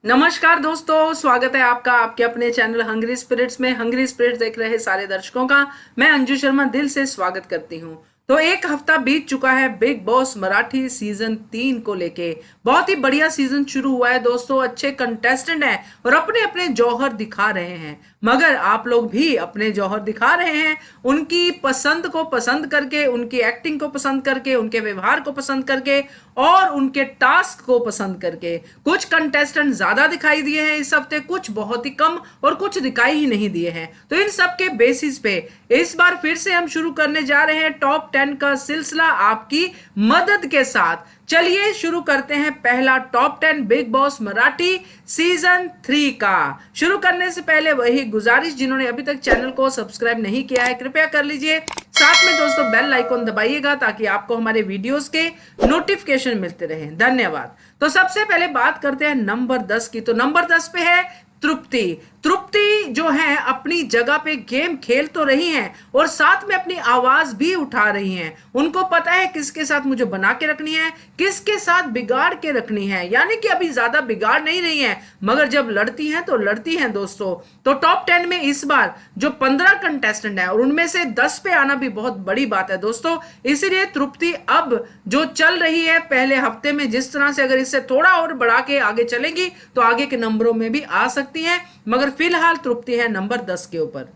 नमस्कार दोस्तों, स्वागत है आपका आपके अपने चैनल हंग्री स्पिरिट्स में। हंग्री स्पिरिट्स देख रहे सारे दर्शकों का मैं अंजू शर्मा दिल से स्वागत करती हूं। तो एक हफ्ता बीत चुका है बिग बॉस मराठी सीजन 3 को लेके। बहुत ही बढ़िया सीजन शुरू हुआ है दोस्तों। अच्छे कंटेस्टेंट हैं और अपने अपने जौहर दिखा रहे हैं। मगर आप लोग भी अपने जौहर दिखा रहे हैं, उनकी पसंद को पसंद करके, उनकी एक्टिंग को पसंद करके, उनके व्यवहार को पसंद करके और उनके टास्क को पसंद करके। कुछ कंटेस्टेंट ज्यादा दिखाई दिए हैं इस हफ्ते, कुछ बहुत ही कम और कुछ दिखाई ही नहीं दिए हैं। तो इन सब के बेसिस पे इस बार फिर से हम शुरू करने जा रहे हैं टॉप 10 का सिलसिला आपकी मदद के साथ। चलिए शुरू करते हैं पहला top 10 big boss Marathi season 3 का। शुरू करने से पहले वही गुजारिश, जिन्होंने अभी तक चैनल को सब्सक्राइब नहीं किया है कृपया कर लीजिए। साथ में दोस्तों बेल आइकॉन दबाइएगा ताकि आपको हमारे वीडियोस के नोटिफिकेशन मिलते रहें। धन्यवाद। तो सबसे पहले बात करते हैं नंबर 10 की। तो नंबर 10 पे है तृप्ति। तृप्ति जो है अपनी जगह पे गेम खेल तो रही हैं और साथ में अपनी आवाज भी उठा रही हैं। उनको पता है किसके साथ मुझे बना के रखनी है, किसके साथ बिगाड़ के रखनी है। यानी कि अभी ज्यादा बिगाड़ नहीं रही हैं, मगर जब लड़ती हैं तो लड़ती हैं दोस्तों। तो टॉप 10 में इस बार जो 15 कंटेस्टेंट है और उनमें से 10 पे आना भी बहुत बड़ी बात है दोस्तों। इसीलिए तृप्ति अब जो चल रही है पहले हफ्ते में जिस तरह से, अगर इससे थोड़ा और बढ़ा के आगे चलेंगी तो आगे के नंबरों में भी आ सकती हैं। मगर फिलहाल तृप्ति है नंबर 10 के ऊपर।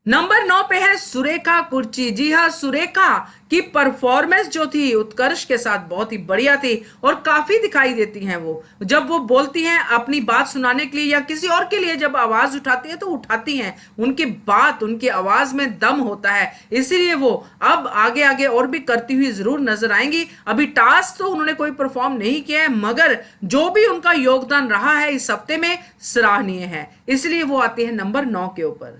नंबर 9 पे है सुरेखा कुर्ची। जी हाँ, सुरेखा की परफॉर्मेंस जो थी उत्कर्ष के साथ बहुत ही बढ़िया थी और काफी दिखाई देती हैं वो। जब वो बोलती हैं अपनी बात सुनाने के लिए या किसी और के लिए जब आवाज उठाती है तो उठाती हैं। उनकी बात, उनकी आवाज में दम होता है। इसीलिए वो अब आगे आगे और भी करती हुई जरूर नजर आएंगी। अभी टास्क तो उन्होंने कोई परफॉर्म नहीं किया है, मगर जो भी उनका योगदान रहा है इस हफ्ते में सराहनीय है। इसलिए वो आती है नंबर 9 के ऊपर।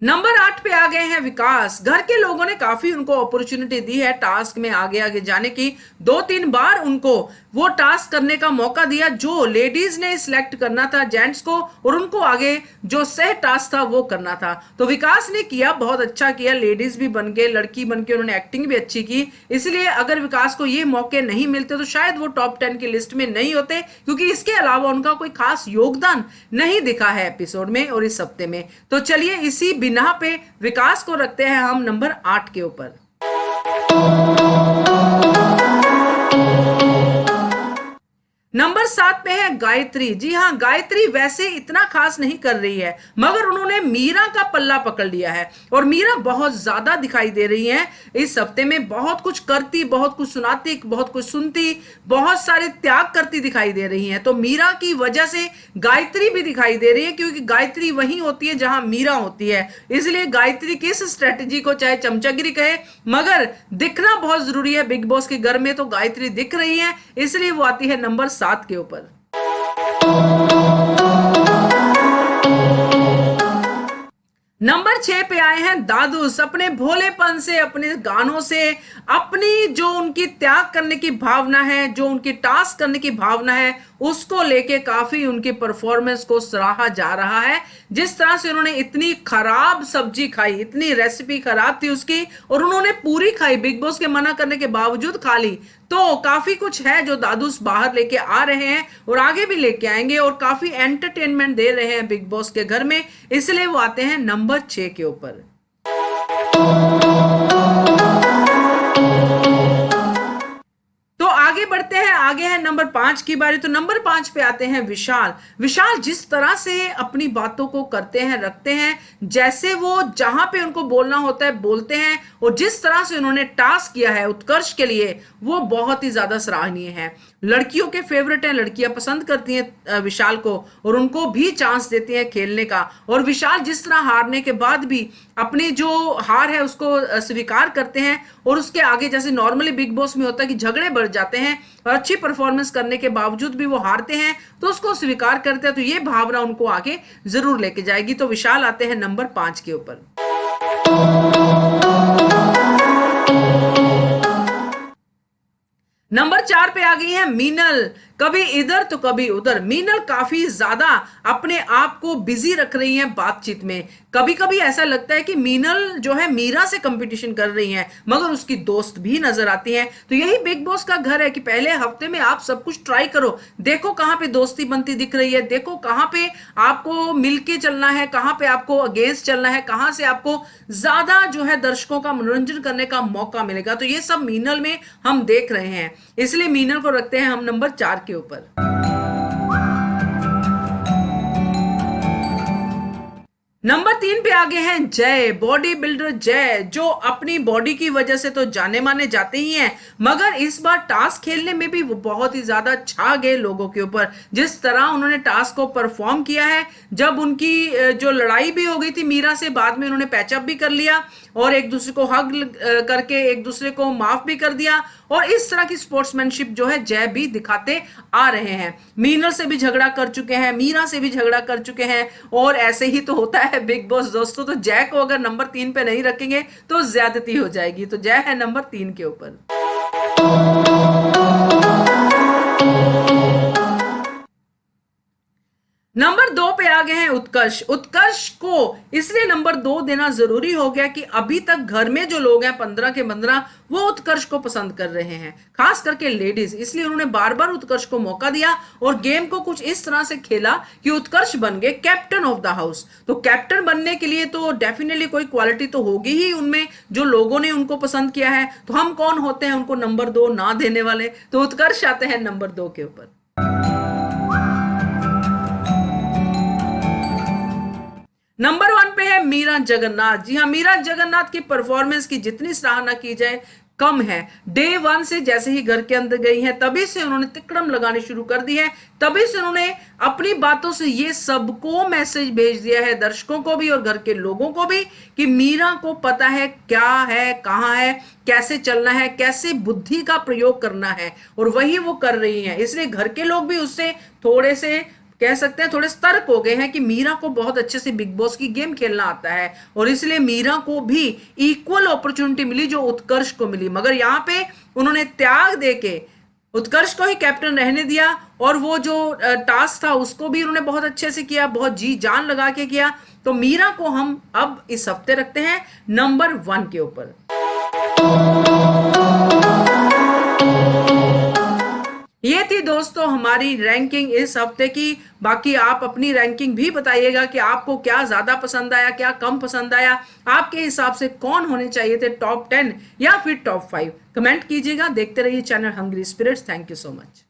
नंबर 8 पे आ गए हैं विकास। घर के लोगों ने काफी उनको अपॉर्चुनिटी दी है टास्क में आगे आगे जाने की। 2-3 बार उनको वो टास्क करने का मौका दिया जो लेडीज ने सिलेक्ट करना था जेंट्स को, और उनको आगे जो सह टास्क था वो करना था। तो विकास ने किया, बहुत अच्छा किया। लेडीज भी बन के, लड़की बन के उन्होंने एक्टिंग भी अच्छी की। इसलिए अगर विकास को ये मौके नहीं मिलते तो शायद वो टॉप 10 की लिस्ट में नहीं होते, क्योंकि इसके अलावा उनका कोई खास योगदान नहीं दिखा है एपिसोड में और इस हफ्ते में। तो चलिए इसी बिना पे विकास को रखते हैं हम नंबर 8 के ऊपर। नंबर 7 पे है गायत्री। जी हाँ, गायत्री वैसे इतना खास नहीं कर रही है, मगर उन्होंने मीरा का पल्ला पकड़ लिया है और मीरा बहुत ज्यादा दिखाई दे रही है इस हफ्ते में। बहुत कुछ करती, बहुत कुछ सुनाती, बहुत कुछ सुनती, बहुत सारे त्याग करती दिखाई दे रही हैं। तो मीरा की वजह से गायत्री भी दिखाई दे रही है, क्योंकि गायत्री वही होती है जहां मीरा होती है। इसलिए गायत्री की इस स्ट्रेटेजी को चाहे चमचागिरी कहे, मगर दिखना बहुत जरूरी है बिग बॉस के घर में। तो गायत्री दिख रही है, इसलिए वो आती है नंबर 7 के ऊपर। नंबर 6 पे आए हैं दादूस। अपने भोलेपन से, अपने गानों से, अपनी जो उनकी त्याग करने की भावना है, जो उनकी टास्क करने की भावना है, उसको लेके काफी उनकी परफॉर्मेंस को सराहा जा रहा है। जिस तरह से उन्होंने इतनी खराब सब्जी खाई, इतनी रेसिपी खराब थी उसकी, और उन्होंने पूरी खाई, बिग बॉस के मना करने के बावजूद खा ली। तो काफी कुछ है जो दादूस बाहर लेके आ रहे हैं और आगे भी लेके आएंगे और काफी एंटरटेनमेंट दे रहे हैं बिग बॉस के घर में। इसलिए वो आते हैं नंबर 6 के ऊपर। तो आगे बढ़ते हैं, आगे है नंबर 5 की बारी। तो नंबर 5 पे आते हैं विशाल। विशाल जिस तरह से अपनी बातों को करते हैं, रखते हैं, जैसे वो जहां पे उनको बोलना होता है बोलते हैं, और जिस तरह से उन्होंने टास्क किया है उत्कर्ष के लिए, वो बहुत ही ज्यादा सराहनीय है। लड़कियों के फेवरेट हैं, लड़कियां पसंद करती हैं विशाल को और उनको भी चांस देती हैं खेलने का। और विशाल जिस तरह हारने के बाद भी अपनी जो हार है उसको स्वीकार करते हैं, और उसके आगे जैसे नॉर्मली बिग बॉस में होता है कि झगड़े बढ़ जाते हैं और अच्छी परफॉर्मेंस करने के बावजूद भी वो हारते हैं, तो उसको स्वीकार करते हैं। तो ये भावना उनको आगे जरूर लेके जाएगी। तो विशाल आते हैं नंबर 5 के ऊपर। नंबर 4 पे आ गई है मीनल। कभी इधर तो कभी उधर। मीनल काफी ज्यादा अपने आप को बिजी रख रही हैं बातचीत में। कभी कभी ऐसा लगता है कि मीनल जो है मीरा से कंपटीशन कर रही हैं, मगर उसकी दोस्त भी नजर आती हैं। तो यही बिग बॉस का घर है कि पहले हफ्ते में आप सब कुछ ट्राई करो, देखो कहां पे दोस्ती बनती दिख रही है, देखो कहां पे आपको मिलके चलना है, कहां पे आपको अगेंस्ट चलना है, कहां से आपको ज्यादा जो है दर्शकों का मनोरंजन करने का मौका मिलेगा। तो ये सब मीनल में हम देख रहे हैं, इसलिए मीनल को रखते हैं हम नंबर 4 के ऊपर। नंबर 3 पे आगे हैं जय, बॉडी बिल्डर जय, जो अपनी बॉडी की वजह से तो जाने माने जाते ही हैं, मगर इस बार टास्क खेलने में भी वो बहुत ही ज्यादा छा गए लोगों के ऊपर। जिस तरह उन्होंने टास्क को परफॉर्म किया है, जब उनकी जो लड़ाई भी हो गई थी मीरा से, बाद में उन्होंने पैचअप भी कर लिया और एक दूसरे को हग करके एक दूसरे को माफ भी कर दिया, और इस तरह की स्पोर्ट्समैनशिप जो है जय भी दिखाते आ रहे हैं। मीनल से भी झगड़ा कर चुके हैं, मीरा से भी झगड़ा कर चुके हैं, और ऐसे ही तो होता है बिग बॉस दोस्तों। तो जय को अगर नंबर 3 पे नहीं रखेंगे तो ज्यादती हो जाएगी। तो जय है नंबर 3 के ऊपर। नंबर 2 पे आ गए हैं उत्कर्ष। उत्कर्ष को इसलिए नंबर 2 देना जरूरी हो गया कि अभी तक घर में जो लोग हैं 15 के 15 वो उत्कर्ष को पसंद कर रहे हैं, खास करके लेडीज। इसलिए उन्होंने बार बार उत्कर्ष को मौका दिया और गेम को कुछ इस तरह से खेला कि उत्कर्ष बन गए कैप्टन ऑफ द हाउस। तो कैप्टन बनने के लिए तो डेफिनेटली कोई क्वालिटी तो होगी ही उनमें, जो लोगों ने उनको पसंद किया है। तो हम कौन होते हैं उनको नंबर 2 ना देने वाले? तो उत्कर्ष आते हैं नंबर 2 के ऊपर। नंबर 1 पे है मीरा जगन्नाथ। जी हाँ, मीरा जगन्नाथ की परफॉर्मेंस की जितनी सराहना की जाए कम है। डे 1 से जैसे ही घर के अंदर गई है तभी से उन्होंने तिकड़म लगानी शुरू कर दी है, तभी से उन्होंने अपनी बातों से ये सबको मैसेज भेज दिया है, दर्शकों को भी और घर के लोगों को भी, कि मीरा को पता है क्या है, कहां है, कैसे चलना है, कैसे बुद्धि का प्रयोग करना है, और वही वो कर रही है। इसलिए घर के लोग भी उससे थोड़े से कह सकते हैं थोड़े सतर्क हो गए हैं कि मीरा को बहुत अच्छे से बिग बॉस की गेम खेलना आता है, और इसलिए मीरा को भी इक्वल अपॉर्चुनिटी मिली जो उत्कर्ष को मिली। मगर यहां पे उन्होंने त्याग देके उत्कर्ष को ही कैप्टन रहने दिया, और वो जो टास्क था उसको भी उन्होंने बहुत अच्छे से किया, बहुत जी जान लगा के किया। तो मीरा को हम अब इस हफ्ते रखते हैं नंबर 1 के ऊपर। ये थी दोस्तों हमारी रैंकिंग इस हफ्ते की। बाकी आप अपनी रैंकिंग भी बताइएगा कि आपको क्या ज्यादा पसंद आया, क्या कम पसंद आया, आपके हिसाब से कौन होने चाहिए थे टॉप 10 या फिर टॉप 5। कमेंट कीजिएगा। देखते रहिए channel hungry spirits. Thank you so much.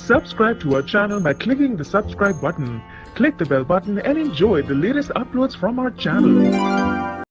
Subscribe to our channel by clicking the subscribe button. Click the bell button and enjoy the latest uploads from our channel.